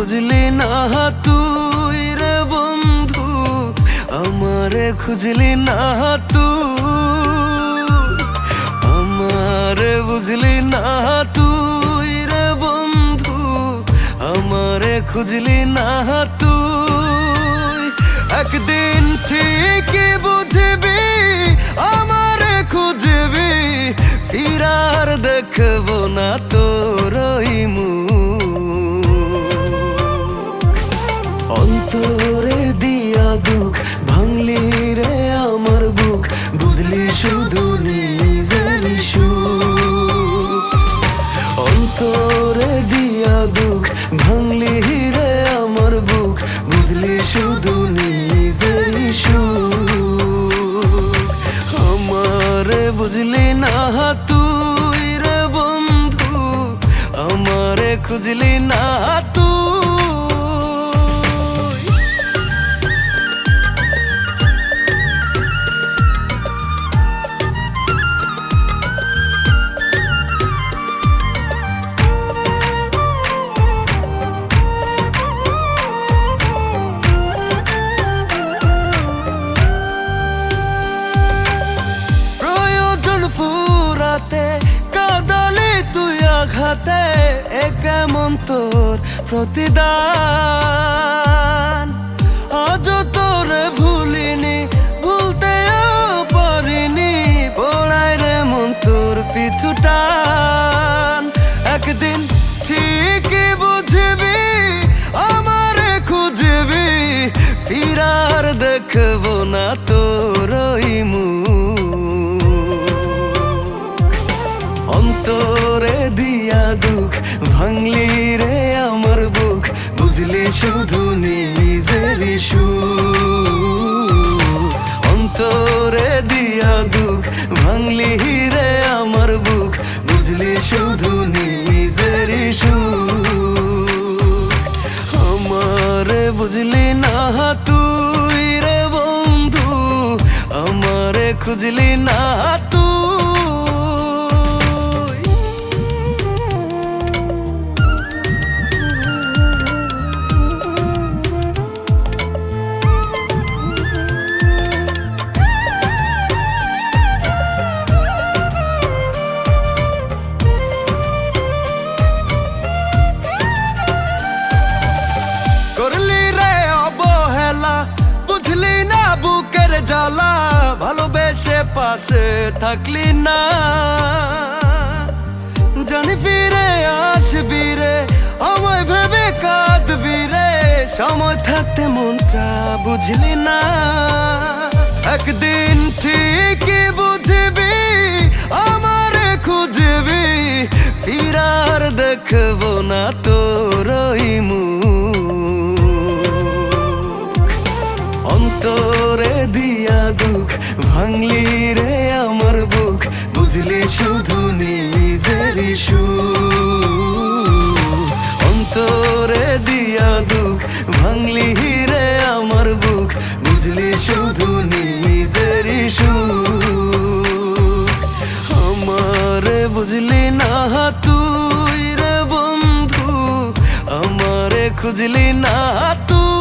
বুঝলি না তুই রে বন্ধু, আমারে খুঁজলি না তুই, আমারে বুঝলি না তুই রে বন্ধু, আমারে খুঁজলি না তুই। একদিন ঠিকই বুঝবি আমারে খুঁজবি, ফিরার দেখবো না তোর ওই মুখ। অন্তরে দিয়া দুঃখ ভাঙলি রে আমার বুক, বুঝলি শুধু নিজের সুখ। অন্তরে দিয়া দুঃখ ভাঙলি রে আমার বুক, বুঝলি শুধু নিজের সুখ। আমারে বুঝলি না তুই রে বন্ধু, আমারে খুঁজলি না তুই। ফুরাতে কাঁদালি তুই আঘাতে, এ কেমন তোর প্রতিদান। আজ তোরে ভুলিনি, ভুলতেও পারিনি, পড়ায় রে মন তোর পিছুটান। একদিন ঠিকই বুঝবি আমারে খুঁজবি, ফিরার দেখবো না তোর ওই মুখ। অন্তরে দিয়া দুঃখ ভাঙলি রে আমার বুক, বুঝলি শুধু নিজের সুখ। অন্তরে দিয়া দুঃখ ভাঙলি রে আমার বুক, বুঝলি শুধু নিজের সুখ। আমারে বুঝলি না তুই রে বন্ধু, আমারে খুঁজলি না তুই। বুঝলি না বুকের জ্বালা, ভালোবেসে পাশে থাকলি না, জানি ফিরে আসবি রে আমায় ভেবে কাঁদবি রে, সময় থাকতে মনটা বুঝলি না। একদিন ঠিকই বুঝবি আমারে খুঁজবি, ফিরার দেখবো না তোর ওই মুখ। অন্তরে দিয়া দুঃখ ভাঙলি রে আমার বুক, বুঝলি শুধু নিজের সুখ। অন্তরে দিয়া দুঃখ ভাঙলি রে আমার বুক, বুঝলি শুধু নিজের সুখ। আমারে বুঝলি না তুই রে বন্ধু, আমারে খুঁজলি না তুই।